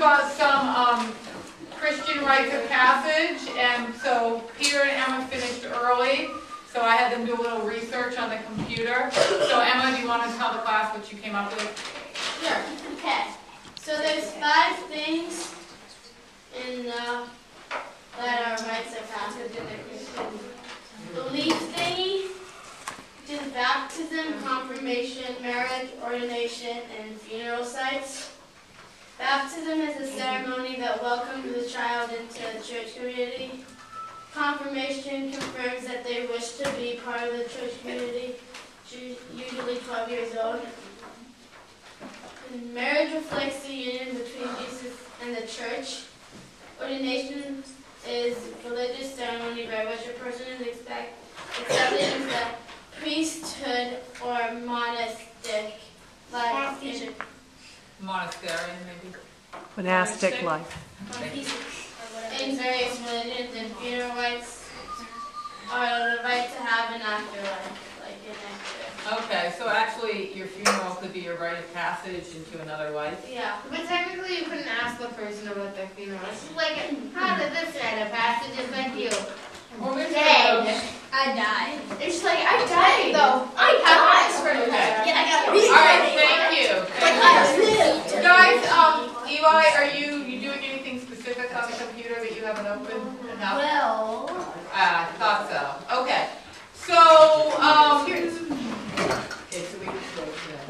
about some Christian rites of passage, and so Peter and Emma finished early, so I had them do a little research on the computer. So Emma, do you want to tell the class what you came up with? Sure. Okay. So there's 5 things in that are rites of passage in the Christian belief thingy, which is baptism, confirmation, marriage, ordination, and funeral sites. Baptism is a ceremony that welcomes the child into the church community. Confirmation confirms that they wish to be part of the church community, usually 12 years old. And marriage reflects the union between Jesus and the church. Ordination is a religious ceremony by which a person is accepted into the priesthood or monastic life. Monasterian, maybe? Monastic life. In various religions, and funeral rites are the right to have an afterlife, like an afterlife. Okay, so actually your funeral could be a rite of passage into another life? Yeah. But technically you couldn't ask the person about their funeral. It's just like, how did this rite of passage affect you? Well, Dead. I died. It's like, I died though. I died. Okay. Yeah, I got Alright, thank you. I lived. Guys, Eli, are you doing anything specific on the computer that you haven't opened? No? Well, I thought so. Okay. So,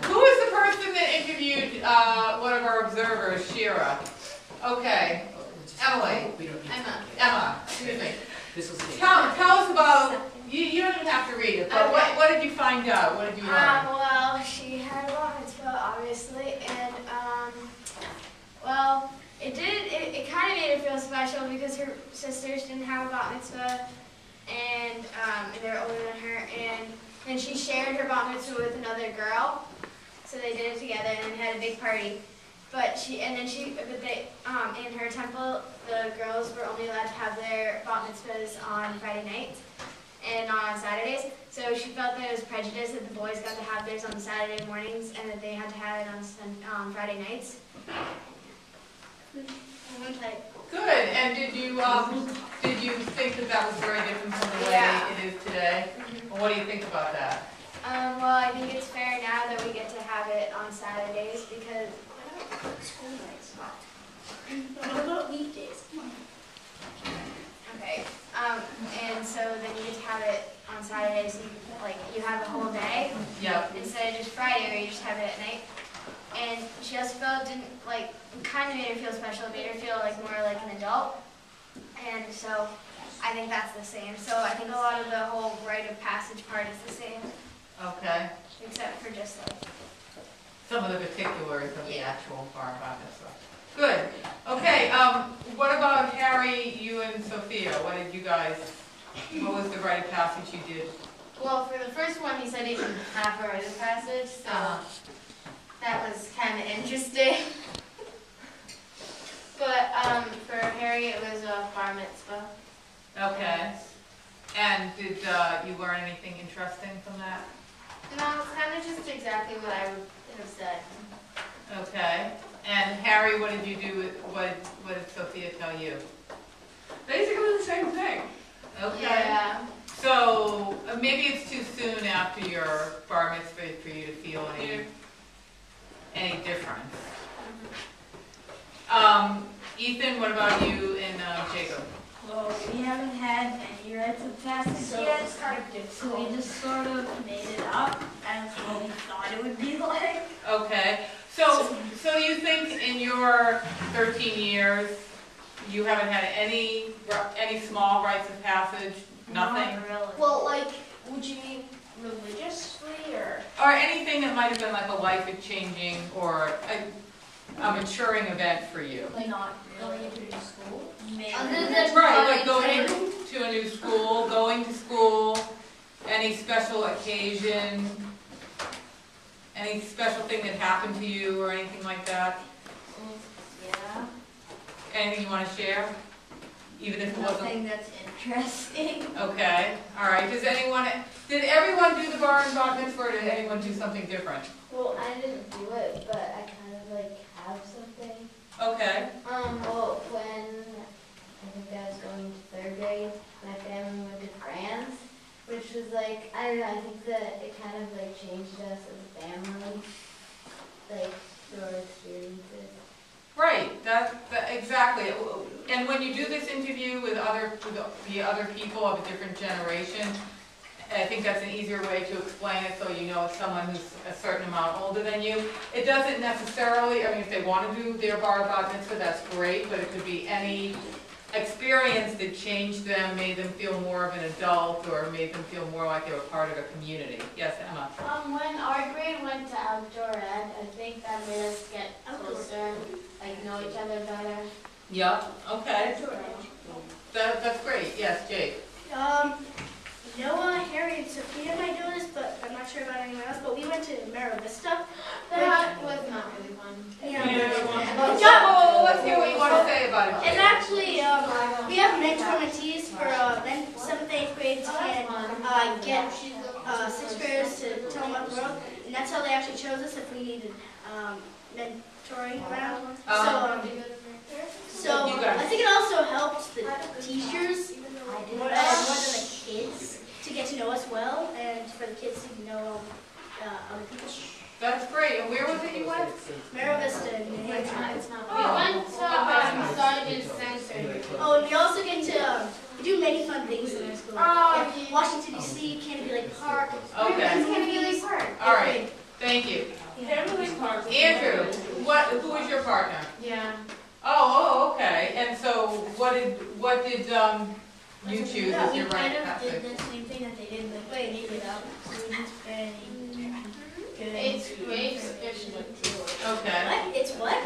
who is the person that interviewed one of our observers, Shira? Okay. Emily. Emma. Excuse me. Tell us about, you don't even have to read it, but what did you find out? What did you learn? Well, she had a bat mitzvah, obviously, and, well, it kind of made her feel special because her sisters didn't have a bat mitzvah, and they're older than her, and then she shared her bat mitzvah with another girl, so they did it together, and then had a big party. In her temple, the girls were only allowed to have their bat mitzvahs on Friday nights and not on Saturdays. So she felt that it was prejudice that the boys got to have theirs on Saturday mornings and that they had to have it on Friday nights. Good. And did you think that was very different from the way it is today? Well, what do you think about that? Well, I think it's fair now that we get to have it on Saturdays because school nights. What about weekdays? Okay. And so then you get to have it on Saturdays. So you have a whole day. Yep. Instead of just Friday where you just have it at night. And she also kind of made her feel special. It made her feel more like an adult. And so I think that's the same. So I think a lot of the whole rite of passage part is the same. Okay. Except for just some of the particulars of the actual bar about this stuff. Good. Okay. What about Harry, you and Sophia? What was the rite of passage you did? Well, for the first one, he said he didn't have a rite of passage, so that was kind of interesting. But for Harry, it was a bar mitzvah. Okay. And did you learn anything interesting from that? No, it's kind of just exactly what I would have said. Okay. And Harry, what did you do? What did Sophia tell you? Basically the same thing. Okay. Yeah. So maybe it's too soon after your bar mitzvah for you to feel any difference. Ethan, what about you and Jacob? Well, we haven't had any rites of passage, so we just sort of made it up as what we thought it would be like. Okay. So you think in your 13 years you haven't had any small rites of passage? Nothing? Not really. well, would you mean religiously or? Or anything that might have been like a life-changing or a maturing event for you? Not going into new school. Maybe. Other than Right, like going to a new school, going to school, any special occasion, any special thing that happened to you or anything like that? Yeah. Anything you want to share? Even if it wasn't... Nothing that's interesting. Okay, all right. Did everyone do the bar and bat mitzvah, or did anyone do something different? Well, I didn't do it, but I kind of have something. Okay. Well, when I think I was going to 3rd grade, my family went to France, which was like, I don't know, I think that it kind of like changed us as a family, like through our experiences. Right, that exactly. And when you do this interview with the other people of a different generation, I think that's an easier way to explain it, so you know it's someone who's a certain amount older than you. It doesn't necessarily, I mean, if they want to do their bar mitzvah, that's great, but it could be any experience that changed them, made them feel more of an adult, or made them feel more like they were part of a community. Yes, Emma? When our grade went to outdoor ed, I think that made us get closer, like know each other better. Yep, okay. That's great. Yes, Jake? Noah, Harry, and Sophia might know this, but I'm not sure about anyone else, but we went to Mara Vista. That was not really fun. Oh, let's hear what you want to say about it, Jake. And actually, we have mentor mentees for 7th, 8th grades and get 6th graders to tell them about the world. And that's how they actually chose us if we needed mentoring around. So I think it also helped the teachers more than the kids to get to know us well, and for the kids to know other people. That's great. And where was it you went? Mara Vista. We went to Sergeant Center. Oh, and we also get to do many fun things in our school. Like Washington, D.C., Canterbury Lake Park. Okay. Canterbury Lake Park. All right. Thank you. Andrew, who was your partner? Yeah. Oh, okay. And so what did you choose as your We kind right of passage? did the same thing that they did, but we made it up. So we just very good. It's grave special. Okay. What? It's what?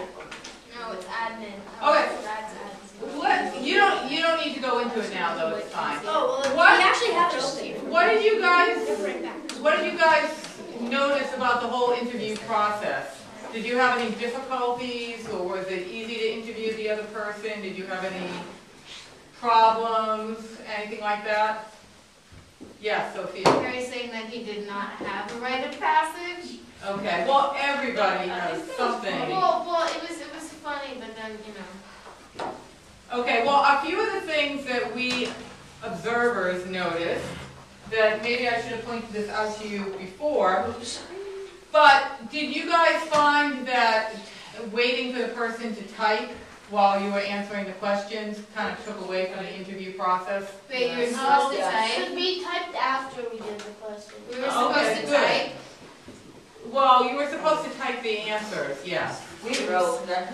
No, it's admin. Okay. That's admin. What? You don't need to go into it now, though. It's fine. Oh, well, What? we actually have it open. What did you guys notice about the whole interview process? Did you have any difficulties, or was it easy to interview the other person? Did you have any problems, anything like that? Yes, Sophia. Harry's saying that he did not have a rite of passage. Okay. Well, everybody has something. Well, it was funny, but then Okay. Well, a few of the things that we observers noticed that maybe I should have pointed this out to you before. But did you guys find that waiting for the person to type while you were answering the questions kind of took away from the interview process? Wait, you were supposed to type? Should be typed after we did the question. We were supposed Okay, to good. type? Well, you were supposed to type the answers, yes. We wrote that.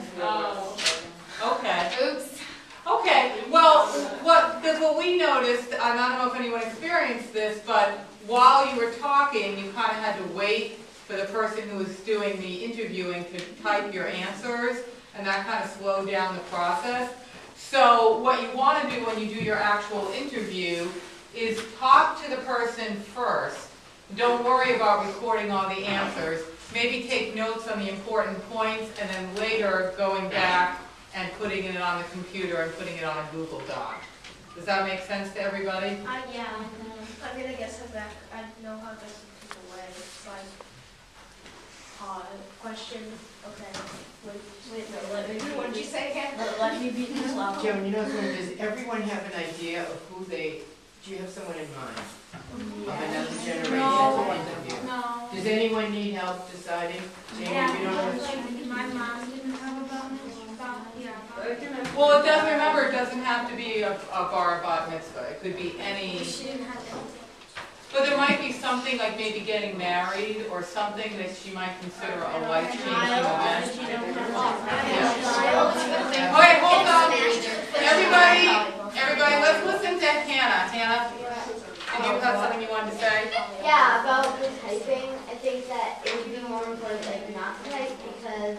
Okay. Oops. Okay, well, what we noticed, and I don't know if anyone experienced this, but while you were talking, you kind of had to wait for the person who was doing the interviewing to type your answers, and that kind of slowed down the process. So what you want to do when you do your actual interview is talk to the person first. Don't worry about recording all the answers. Maybe take notes on the important points, and then later going back and putting it on the computer and putting it on a Google Doc. Does that make sense to everybody? Yeah, I mean, I guess I know how to take away. So question. Okay. Wait, no, let me. What did you say again? Let me be this level. Joan, you know something, does everyone have an idea of who do you have someone in mind? Of another generation to interview? No. Does anyone need help deciding? Jamie, you don't know? Like my mom didn't have about it. Well, it doesn't have to be a bar bat mitzvah. It could be any. She didn't have anything. But there might be something like maybe getting married or something that she might consider a life-changing event. Okay, hold on. Everybody, let's listen to Hannah. Hannah, did you have something you wanted to say? Yeah, about the typing, I think that it would be more important like not to type because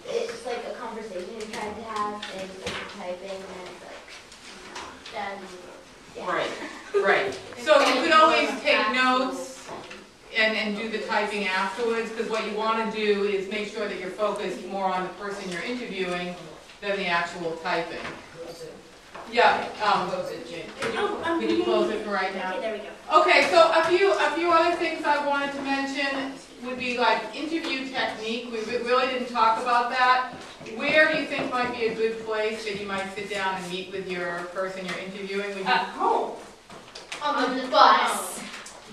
it's like a conversation you're trying to have and if you're typing and it's like then yeah. Right. So you could always take notes and do the typing afterwards, because what you want to do is make sure that you're focused more on the person you're interviewing than the actual typing. Yeah, Close it, Jane. can you close it for right now? Okay, there we go. Okay, so a few other things I wanted to mention would be like interview technique. We really didn't talk about that. Where do you think might be a good place that you might sit down and meet with your person you're interviewing? Would you, Home. On the bus.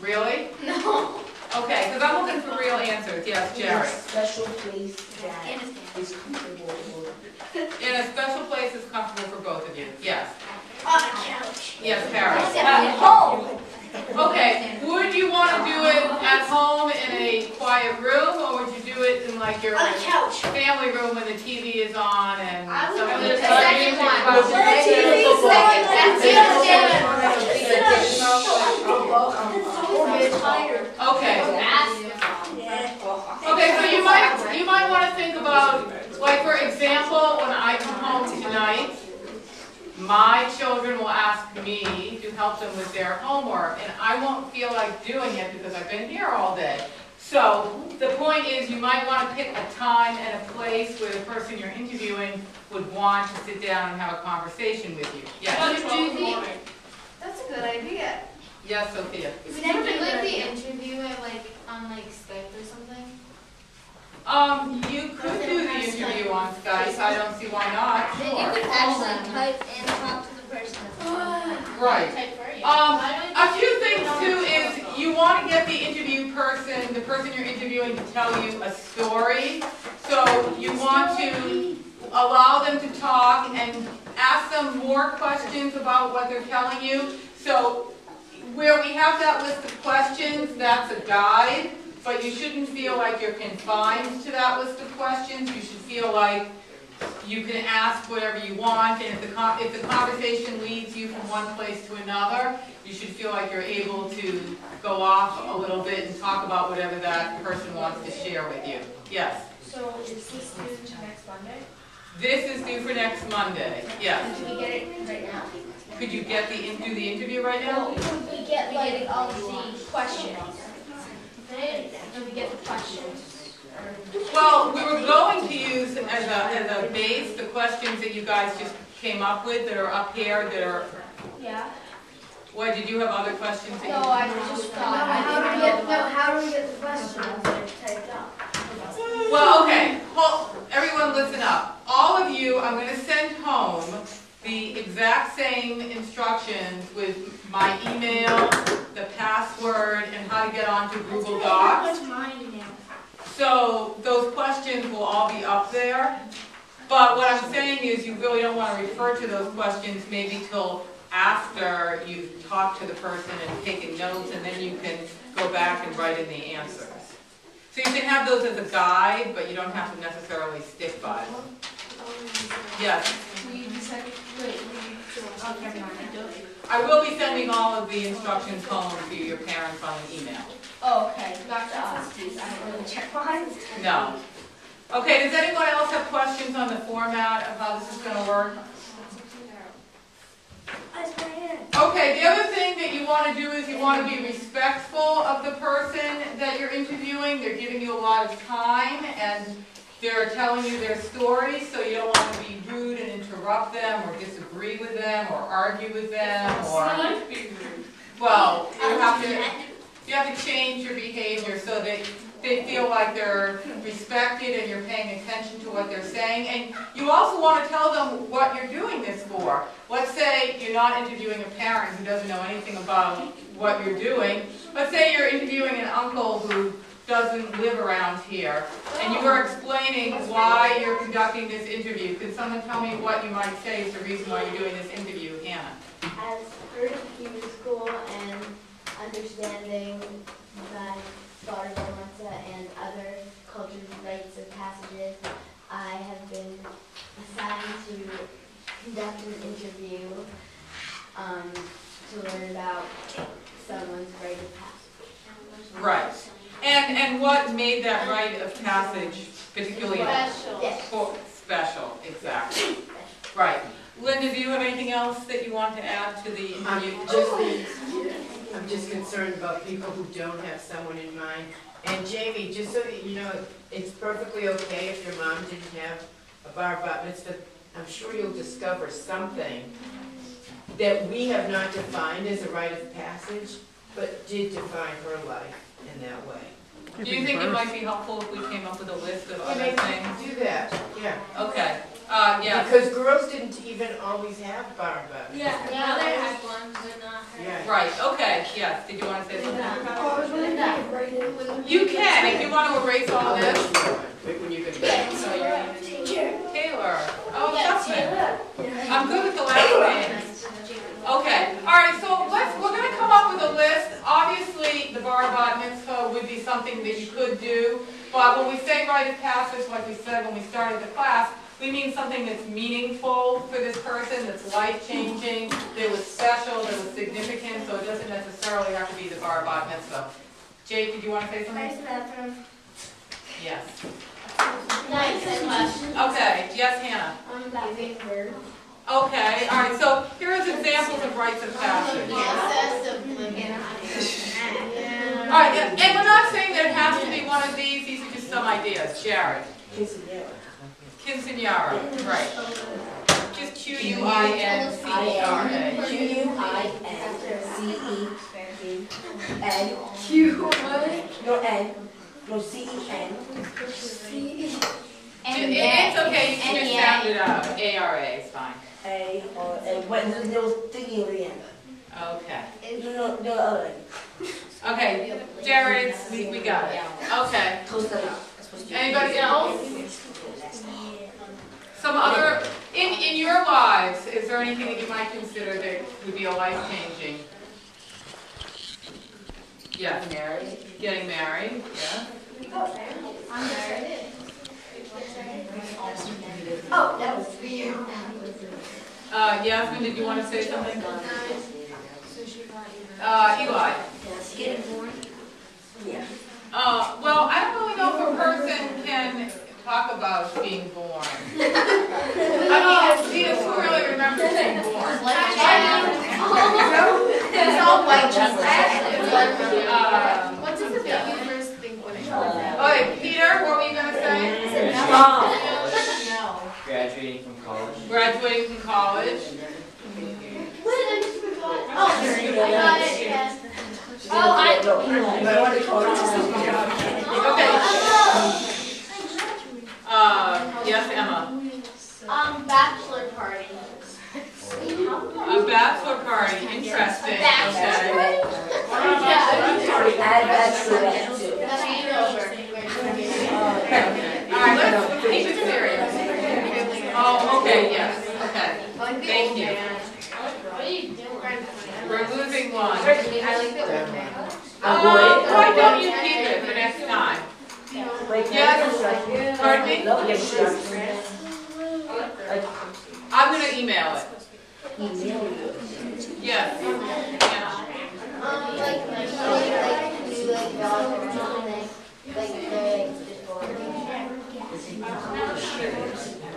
really? No. Okay, because I'm looking for real answers. Yes, Jerry. Special place that And it's is comfortable. In a special place that's comfortable for both of you. Yes. on a couch. Yes, Paris. At home. Okay, would you want to do it at home in a quiet room, or would you do it in like your On a couch. family room when the TV is on and I would someone do is the second one. talking? Okay. Okay, so you might want to think about, like for example, when I come home tonight, my children will ask me to help them with their homework, and I won't feel like doing it because I've been here all day. So the point is, you might want to pick a time and a place where the person you're interviewing would want to sit down and have a conversation with you. Yes. That's a good idea. Yes, Sophia. Is it never been like the interview at like on like Skype or something? You could do the interview on Skype. I don't see why not. Then you could actually type and talk to the person. Right. Type for you. A few things too is you want to get the the person you're interviewing to tell you a story. So you want to allow them to talk and ask them more questions about what they're telling you. So where we have that list of questions, that's a guide, but you shouldn't feel like you're confined to that list of questions. You should feel like you can ask whatever you want, and if the conversation leads you from one place to another, you should feel like you're able to go off a little bit and talk about whatever that person wants to share with you. Yes? So is this due next Monday? This is due for next Monday. Yes. Can we get it right now? Could you do the interview right now? Could we get like all the questions? Can we get the questions? Well, we were going to use as a base the questions that you guys just came up with that are up here that are. Yeah. Why, did you have other questions that you? No, I just thought. How do we get the questions typed up? Well, okay, everyone listen up. All of you, I'm going to send home the exact same instructions with my email, the password, and how to get onto Google Docs. What's mine now? So those questions will all be up there. But what I'm saying is you really don't want to refer to those questions maybe till after you've talked to the person and taken notes, and then you can go back and write in the answers. So you can have those as a guide, but you don't have to necessarily stick by them. Yes? I will be sending all of the instructions home to your parents on an email. Oh, okay. Gotcha. I don't really check mine. No. Okay, does anyone else have questions on the format of how this is going to work? Okay, the other thing that you want to do is you want to be respectful of the person that you're interviewing. They're giving you a lot of time and they're telling you their story, so you don't want to be rude and interrupt them or disagree with them or argue with them or, well, you have to change your behavior so that they feel like they're respected and you're paying attention to what they're saying. And you also want to tell them what you're doing this for. Let's say you're not interviewing a parent who doesn't know anything about what you're doing. Let's say you're interviewing an uncle who doesn't live around here, and you are explaining why you're conducting this interview. Could someone tell me what you might say is the reason why you're doing this interview, Hannah? As heard of Hebrew school and understanding my daughter Perlman13.MP4 and other cultures, rites, and passages, I have been assigned to conduct an interview to learn about someone's rite of passage. Right. And what made that rite of passage particularly special? Exactly. Right. Linda, do you have anything else that you want to add to the interview? I'm just concerned about people who don't have someone in mind. And Jamie, just so that you know, it's perfectly okay if your mom didn't have a bar bat mitzvah. I'm sure you'll discover something that we have not defined as a rite of passage, but did define her life in that way. Do you think it might be helpful if we came up with a list of other things? Do that, yeah. Okay, yeah. Because girls didn't even always have bar butts. Yeah, now they have one, but not her. Yeah. Right, okay, yes, did you want to say something? Yeah. You can, if you want to erase all this. Wait, when you can. Taylor, oh, Justin. I'm good with the last name. Okay, all right, so we're going to come up with a list. Obviously, the bar bat mitzvah would be something that you could do, but when we say rite of passage, like we said when we started the class, we mean something that's meaningful for this person, that's life-changing, that was special, that was significant, so it doesn't necessarily have to be the bar bat mitzvah. Jake, did you want to say something? Where's the bathroom? Yes. Nice question. Okay, yes, Hannah. Giving birth. Okay, all right, so here's examples of rites of passage. Process of living. All right, and we're not saying that it has to be one of these are just some ideas. Jared. Quinceañera, right. Just Q-U-I-N-C-E-R-A. Q-U-I-N-C-E-N. No N. No C-E-N. It's okay, you can just sound it out. A-R-A is fine. A or A. When there's no thingy at the end. Okay. No other. Okay, Jared, we got it. Okay. Anybody else? Some other, in your lives, is there anything that you might consider that would be a life-changing? Yeah. Getting married, yeah. I'm married. Oh, that was weird. Yasmin, did you want to say something? Eli. Getting born? Yeah. Well, I don't really know if a person can talk about being born. I mean, who really remembers being born? It's all white chocolate. What does the baby first think when it comes out? Okay, Peter, what were you going to say? Graduating from college. Graduating from college. What did I just forgot? Oh, I got it, yes. Oh, Okay. Yes, Emma. Bachelor party. A bachelor party. Interesting. Okay. Add that to that too. All right, let's keep it serious. Oh, okay, yes. Okay. Thank you. We're losing one. Why don't you keep it for next time? Yes. Pardon me? I'm going to email it. Yes. Yeah.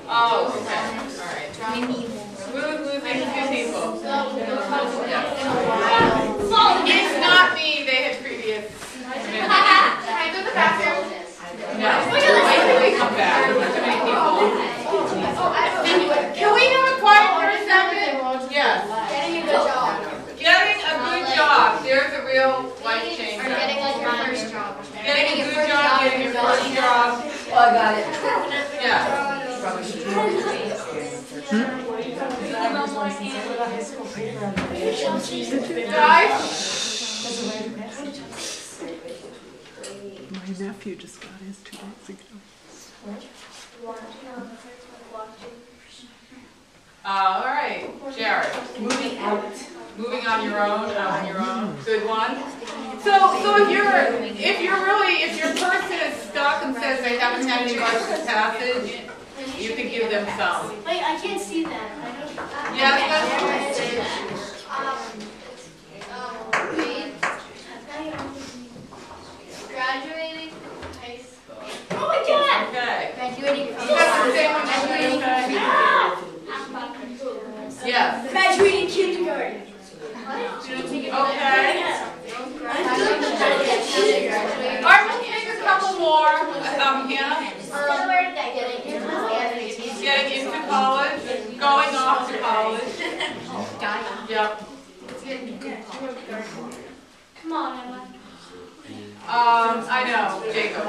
Oh, okay. All right. We're losing two people. It's not me. They had previous. Can I go to the bathroom? No. Wait till they come back. Too many people. Can we have a quiet for a second? Yes. Getting a good job. Getting a good job. There's a real life changer. Or getting like your first job. Getting a good job, getting your first job. Oh, I got it. Yeah. Guys? My nephew just got his 2 days ago. All right, Jared. Moving out. Moving on your own, Good one. So if your person is stuck and says they haven't had any rites of passage, you could give them some. Wait, I can't see that. Yes, Graduating high school. Oh my God! okay. Graduating from Yes. Graduating kindergarten. Okay. All right, we'll take a couple more. Hannah? Getting into college, going off to college. Yeah. Come on, Emma. I know, Jacob.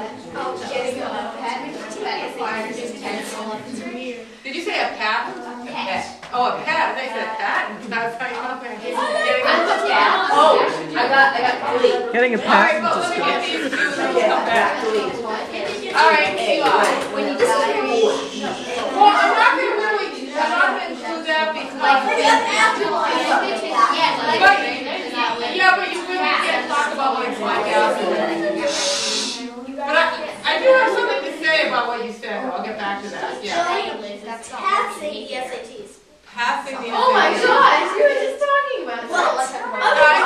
Did you say a pat? A pet. Oh, a pat. They said a patent. I was like, Oh, I got three. Getting a all right, patent well, Oh, let is me good. get these two and we'll come back. All right, Eli. When you disagree. Well, I'm not going to include that because. Yeah, but you really can't talk about what it's like afterwards. But I do have something to say about what you said, though. I'll get back to that. Yeah. Passing the SATs. Passing the Oh my SAT. gosh, we were just talking about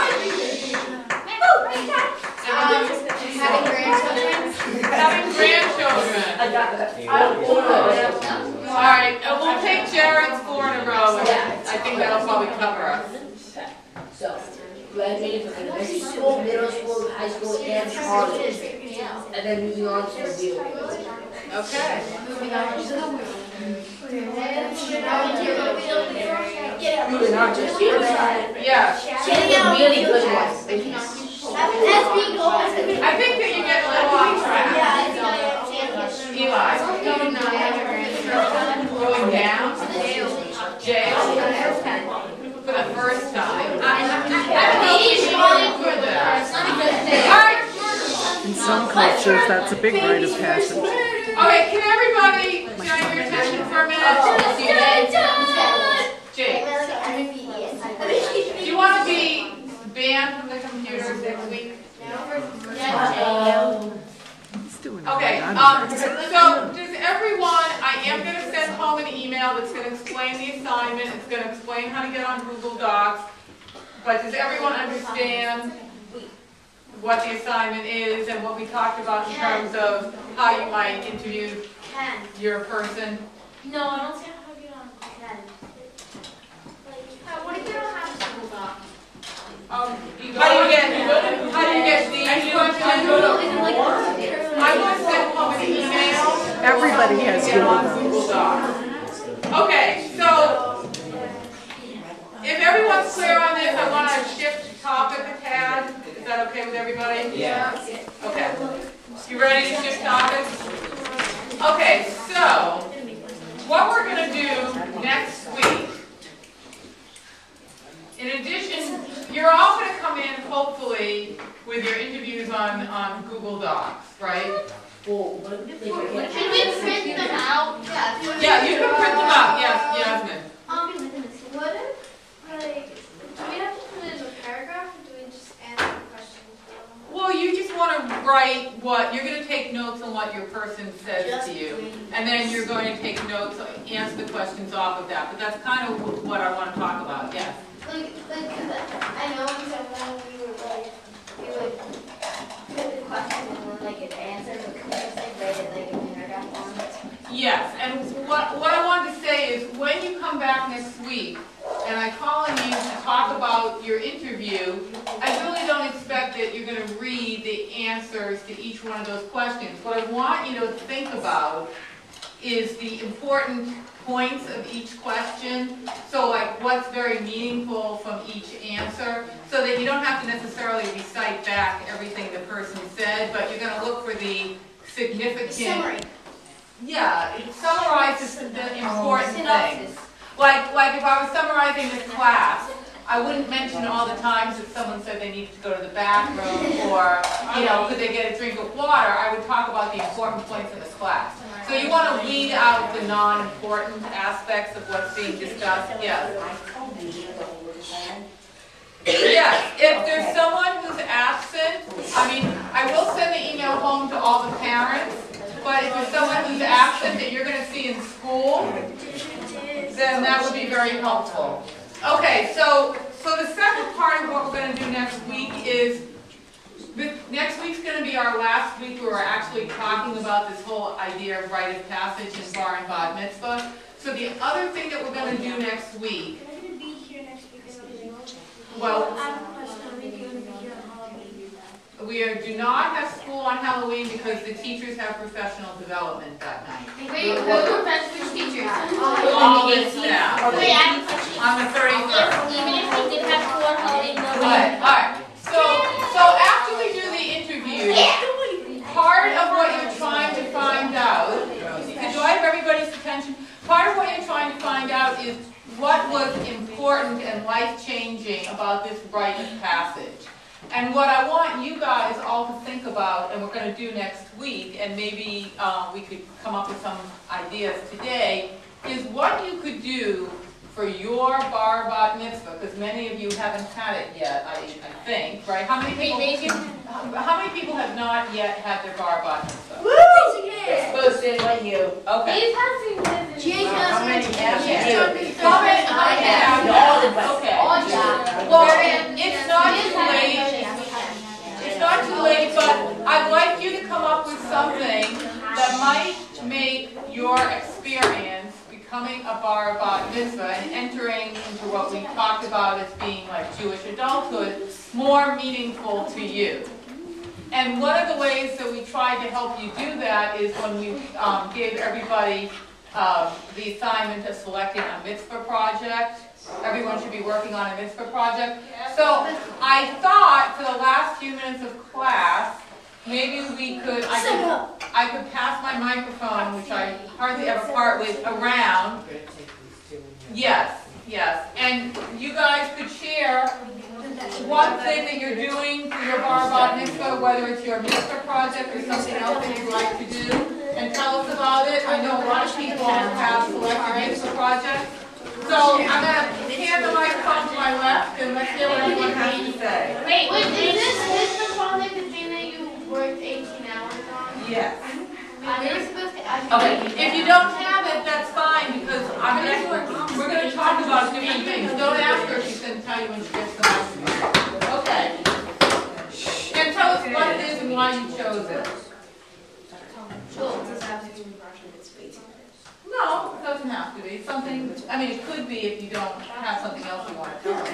Having grandchildren. I got that. All right, we'll take Jared's 4 in a row. And I think that'll probably cover us. So, graduating from elementary school, middle school, high school, and college. And then moving on to review. Okay. Moving on to suicide. Yeah. She's a really good one. I think that you get a little off track. Eli. Going down. Jail. For the first time. I don't know if we should include that. In some cultures, that's a big rite of passage. Okay, can everybody join your attention for a minute? Jake, do you want to be banned from the computers next week? He's doing Okay, it. I'm so does everyone, I am going to send home an email that's going to explain the assignment, it's going to explain how to get on Google Docs, but does everyone understand what the assignment is and what we talked about in terms of how you might interview your person? No, I don't see how to get on 10. What if you don't have a Google Doc? How do you get these questions? I want to send home an email. Everybody has Get on Google Google Docs. Okay, so if everyone's clear on this, I want to shift topic a tad. Is that okay with everybody? Yeah. Okay. You ready to shift topics? Okay, so what we're going to do next week, in addition, you're all going to come in, hopefully, with your interviews on Google Docs, right? Can we print them out? Yeah, you can print them out. Yes, Yasmin. What if, do we have to put it in a paragraph, or do we just answer the questions? Well, you just want to write what, you're going to take notes on what your person says to you. And then you're going to take notes, answer the questions off of that. But that's kind of what I want to talk about, yes. Like, I know when we were like, we would put the question and then like an answer, but could we just like write it like in paragraph form? Yes, and what I wanted to say is when you come back next week and I call on you to talk about your interview, I really don't expect that you're going to read the answers to each one of those questions. What I want you to think about is the important points of each question, so like what's very meaningful from each answer, so that you don't have to necessarily recite back everything the person said, but you're going to look for the significant... Summary. Yeah, it summarizes the important things. Like if I was summarizing this class, I wouldn't mention all the times that someone said they needed to go to the bathroom or, could they get a drink of water. I would talk about the important points in this class. So you want to weed out the non-important aspects of what's being discussed. Yes. Yes, if there's someone who's absent, I will send the email home to all the parents, but if there's someone who's absent that you're going to see in school, then that would be very helpful. Okay, so the second part of what we're going to do next week is, next week's going to be our last week where we're actually talking about this whole idea of rite of passage and bar and bat mitzvah. So the other thing that we're going to do next week, Am I going to be here next week? well, I have a question. Are we going to be here on Halloween? we do not have school on Halloween because the teachers have professional development that night. Wait, which teachers? All the staff. Wait, I have a question. On the 33rd. Even if we did have school on Halloween, All right. rite of passage. And what I want you guys all to think about, and we're going to do next week, and maybe we could come up with some ideas today, is what you could do for your bar bat mitzvah, because many of you haven't had it yet, I think, right? How many people have not yet had their bar bat mitzvah? It's supposed to invite you. Okay. How many have you? How many have? All of us. Okay. Yeah. Well, it's not too late. It's not too late, but I'd like you to come up with something that might make your experience becoming a bar bat mitzvah and entering into what we talked about as being like Jewish adulthood more meaningful to you. And one of the ways that we tried to help you do that is when we gave everybody the assignment of selecting a mitzvah project. Everyone should be working on a mitzvah project. So I thought for the last few minutes of class, maybe we could, I could pass my microphone, which I hardly ever part with, around. Yes, yes. And you guys could share one thing that you're doing for your bar bat mitzvah, whether it's your mitzvah project or something else that you'd like to do, and tell us about it. I know a lot of people have selected mitzvah projects. So I'm going to hand the microphone to my left, and let's hear what everyone has to say. Wait, is this the project the thing that you worked 18 hours on? Yes. They were supposed to ask Okay, if you don't have it, that's fine, because we're going to talk about different things. Don't ask her, she's going to tell you when she gets the microphone. Okay. And tell us what it is and why you chose it. No, it doesn't have to be. Something, I mean, it could be if you don't have something else you want to tell us.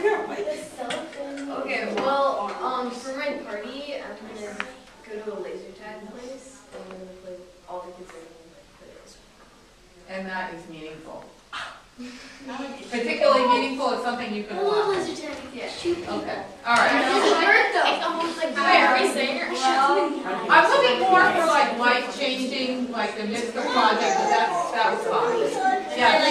Okay, well, for my party, I'm gonna go to a laser tag place, and I'm gonna play all the kids are gonna play this. And that is meaningful. Particularly meaningful is something you can watch. Okay, all right. It's almost like I'm looking more for like life-changing, like the mitzvah project, but that was fine. Yeah.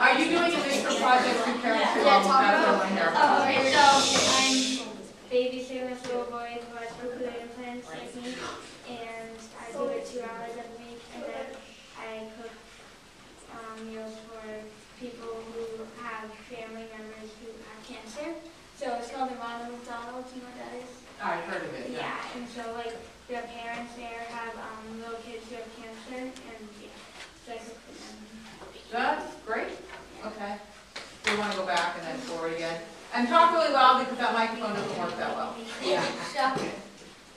Are you doing a mitzvah project for parents who almost have their own hair? So I'm babysitting this little boy who has food implants like me, and I do it 2 hours a week, and then I cook meals for people who have family members who have cancer. So it's called the Ronald McDonald. Do you know what that is? I've heard of it, yeah. Yeah, and so like their parents there have little kids who have cancer, and yeah, so I cook for them. That's great. Okay. We want to go back and then forward again. And talk really loud because that microphone doesn't work that well. Yeah.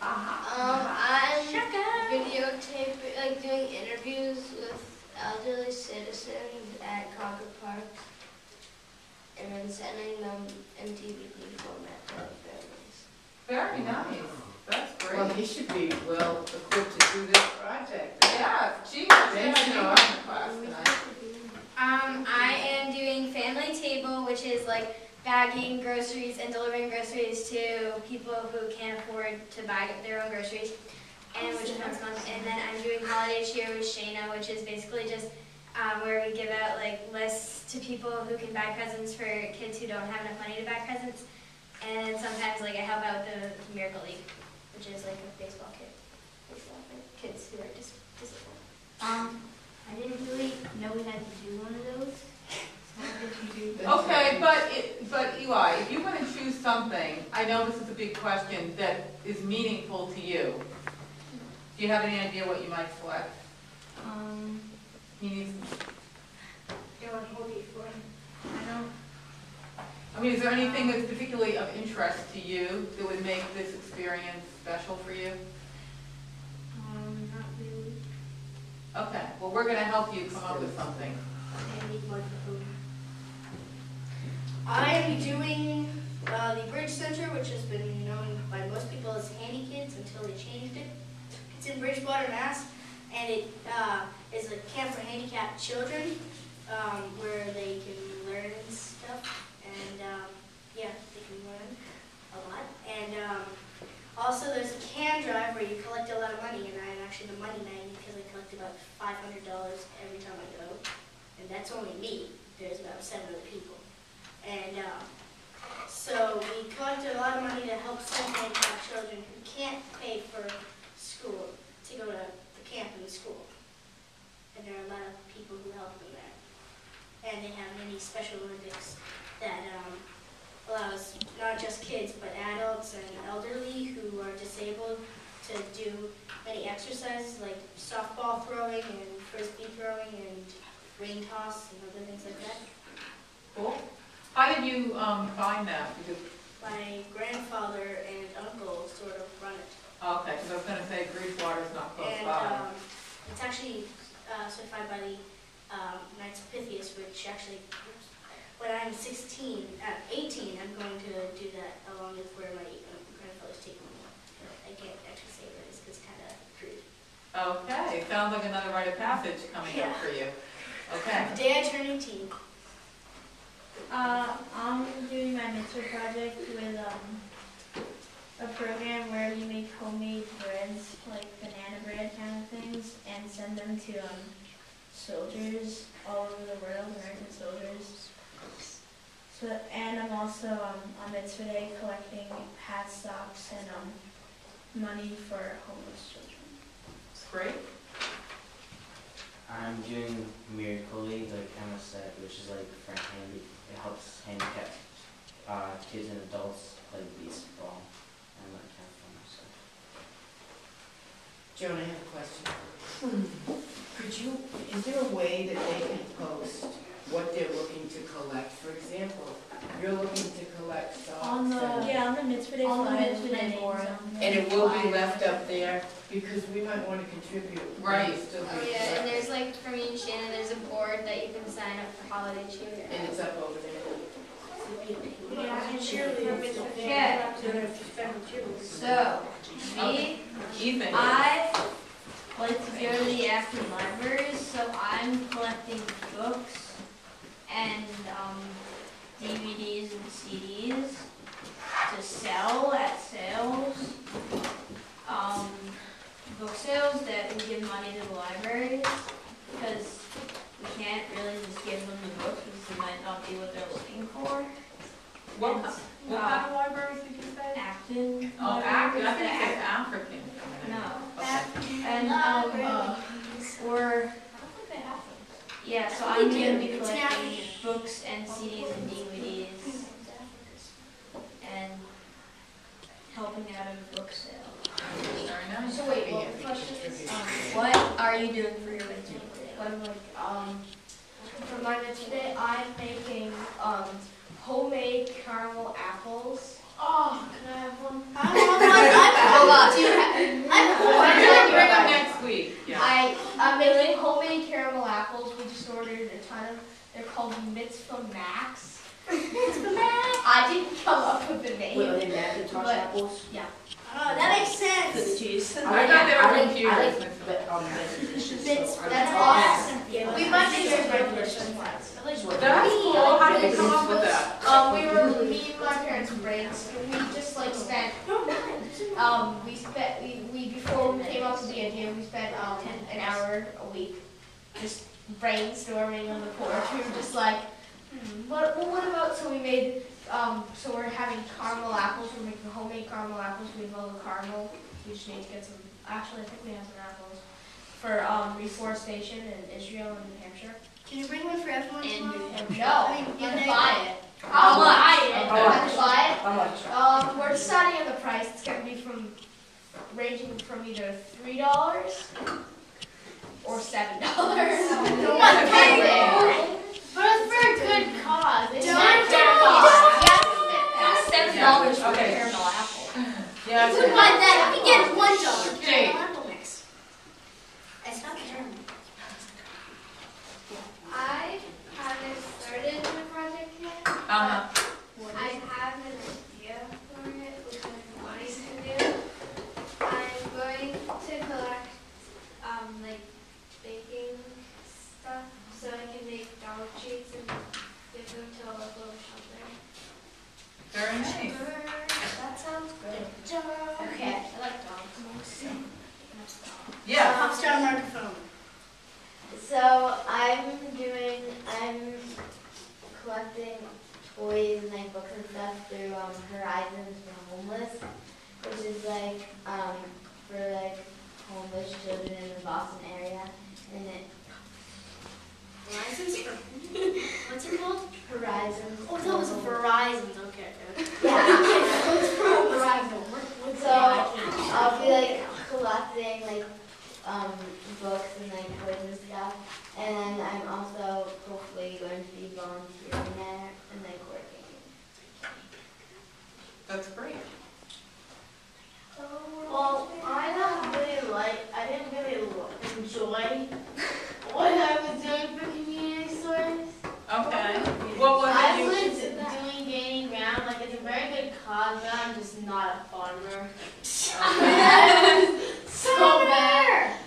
I'm videotaping, like doing interviews with elderly citizens at Concord Park, and then sending them in DVD format to their families. Very nice. That's great. Well, he should be well equipped to do this project. Yeah, gee, that's Thank good. you. I know class tonight. I am doing Family Table, which is like bagging groceries and delivering groceries to people who can't afford to buy their own groceries, and which is once a month. And then I'm doing Holiday Cheer with Shayna, which is basically just where we give out like lists to people who can buy presents for kids who don't have enough money to buy presents. And then sometimes like I help out the Miracle League, which is like a baseball kit for kids who are disciplined. I didn't really know we had to do one of those. Okay, but Eli, if you want to choose something, I know this is a big question, that is meaningful to you, do you have any idea what you might select? I mean, is there anything that's particularly of interest to you that would make this experience special for you? Not really. Okay, well, we're going to help you come up with something. I'm doing the Bridge Center, which has been known by most people as Handy Kids until they changed it. It's in Bridgewater, Mass, and it is a camp for handicapped children where they can learn stuff, and yeah, they can learn a lot. And also there's a can drive where you collect a lot of money, and I'm actually the money man because I collect about $500 every time I go, and that's only me. There's about 7 other people. And so we collected a lot of money to help some handicapped children who can't pay for school to go to the camp in the school. And there are a lot of people who help them there. And they have many Special Olympics that allows not just kids but adults and elderly who are disabled to do many exercises like softball throwing and frisbee throwing and ring toss and other things like that. Cool. How did you find that? Because, My grandfather and uncle sort of run it. okay, because I was going to say Bridgewater's not close And by. it's actually certified by the Knights of Pythias, which actually, when I'm 18, I'm going to do that along with where my grandfather's taking me. I can't actually say where it is because it's kind of crude. Okay, sounds like another rite of passage coming up for you. Okay. The day I turn 18. I'm doing my mitzvah project with a program where you make homemade breads, like banana bread kind of things, and send them to soldiers all over the world, American soldiers. So, and I'm also on mitzvah day collecting hat stocks and money for homeless children. That's great. I'm doing Miracle League, like Emma said, which is like for it helps handicapped kids and adults play baseball and that kind of fun stuff. Joan, I have a question. Is there a way that they can post what they're looking to collect? For example, you're looking to collect socks. On the mitzvah day board. And it will be left up there because we might want to contribute. Right. Still be Oh yeah, and there's like, for me and Shannon, there's a board that you can sign up for holiday cheer. And it's up over there. Yeah. So, me, Ethan. I like to go to the active libraries, so I'm collecting books and DVDs and CDs to sell at sales. Book sales that we give money to the libraries because we can't really just give them the books because they might not be what they're looking for. What kind of libraries did you say? Acton. Oh, Acton. I think it said African. No. Okay. And yeah, so I'm going to be collecting books and CDs and DVDs and helping out at a book sale. Very nice. So wait, well, the question is, What are you doing for your mitzvah? what I'm like, for my mitzvah day, I'm making homemade caramel apples. Oh, can I have one? Hold on. We're going to bring them next week. Yeah. I'm making homemade caramel apples. We just ordered a ton of. They're called Mitzvah Max. Mitzvah Max. I didn't come up with the name. Wait, are they Macintosh apples? Yeah. Oh, that makes sense. Cheese. I thought they were computers. That's awesome. We might make those regulation ones. That's cool. How did you come up with that? Me and my parents brainstormed. We just like spent. We before we came up with the idea, we spent an hour a week just brainstorming on the porch. We were just like, what about? So we made. So we're having caramel apples. We're making homemade caramel apples. We have all the caramel. We just need to get some. Actually, I think we have some apples for reforestation in Israel and New Hampshire. Can you bring one for everyone tomorrow? No, you can can buy it. I'll buy it. How much? We're deciding on the price. It's going to be ranging from either $3 or $7. But it's for a good cause. It's not fair cause. $7 for a Okay. caramel apple. Yeah. You can buy that. You can get $1. Jake. Apple mix. It's not caramel. I haven't started the project yet. Uh-huh. I have an idea for it, which I'm wanting to do. I'm going to collect like baking stuff so I can make dog treats and give them to a local shelter. Very nice. That sounds good. Okay. I like dogs. Yeah. Pop star microphone. So I'm collecting toys and like books and stuff through Horizons for Homeless, which is like for like homeless children in the Boston area, and it Horizons for what's it called? Horizons. Oh, that was Verizon's. Okay. Yeah. Verizon. So I'll be like collecting like books and like toys and stuff, and then I'm also hopefully going to be volunteering there and like working. That's great. Well, I didn't really enjoy what I was doing for community service. Okay. What was I it was doing gaining ground, like it's a very good cause, but I'm just not a farmer. So bad.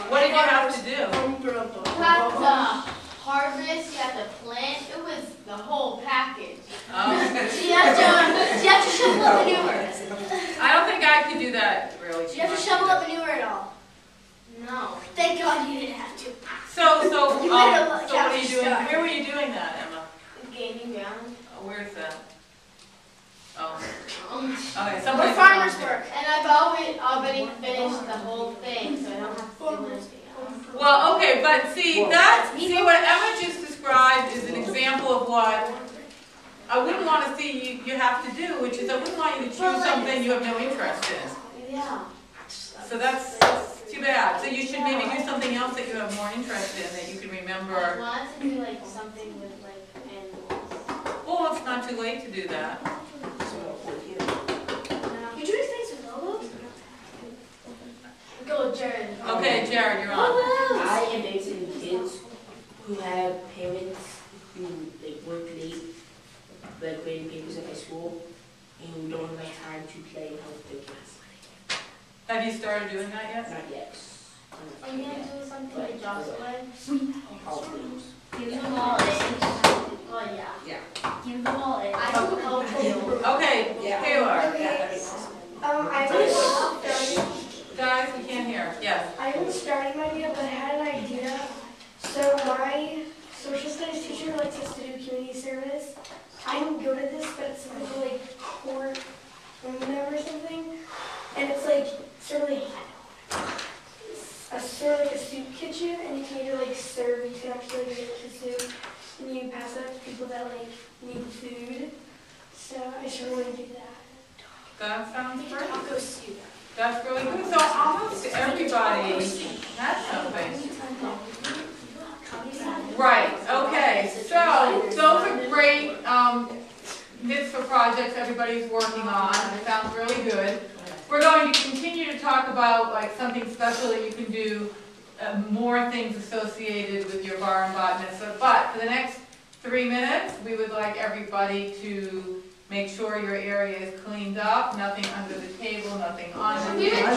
What did you have to do? You have to harvest, you have to plant, it was the whole package. Oh. So you have to shovel up manure. I don't think I could do that really. Do you have to shovel up manure at all? No. Thank God you didn't have to. So You better look what are you out doing? start. Where were you doing that, Emma? Gaining ground. Oh, where's that? Oh. Okay, Where someplace farmers around here. work. And I've already finished the whole thing, so I don't have to do anything else. Well, okay, but see what Emma just described is an example of what I wouldn't want to see you have to do, which is I wouldn't want you to choose something you have no interest in. Yeah. So that's too bad. So you should maybe do something else that you have more interest in that you can I remember. wanted to do like something with like animals. Well, it's not too late to do that. Could you explain some logos? Go, Jared. Okay, Jared, you're on. I am babysitting kids who have parents who like work late, like grading papers at my school, and who don't have enough time to play and help their kids. Have you started doing that yet? Not yet. Are you gonna do something like Jocelyn? Hopefully. Give them all in. Oh yeah. Yeah. Give them all in. I don't know. Okay, Taylor. I was Guys, we can't hear. Yes. I haven't started my idea, but I had an idea. So my social studies teacher likes us to do community service. I don't go to this, but it's something for like court or something, and it's like sort of like a soup kitchen, and you can either like serve, you can actually make the soup, and you pass it out to people that like need food. So I sort of want to do that. That sounds great. Taco soup. That's really good. So almost everybody has something. Right, okay. So those are great bits for projects everybody's working on. It sounds really good. We're going to continue to talk about like something special that you can do, more things associated with your bar and bat mitzvah. But for the next 3 minutes, we would like everybody to make sure your area is cleaned up, nothing under the table, nothing on the table.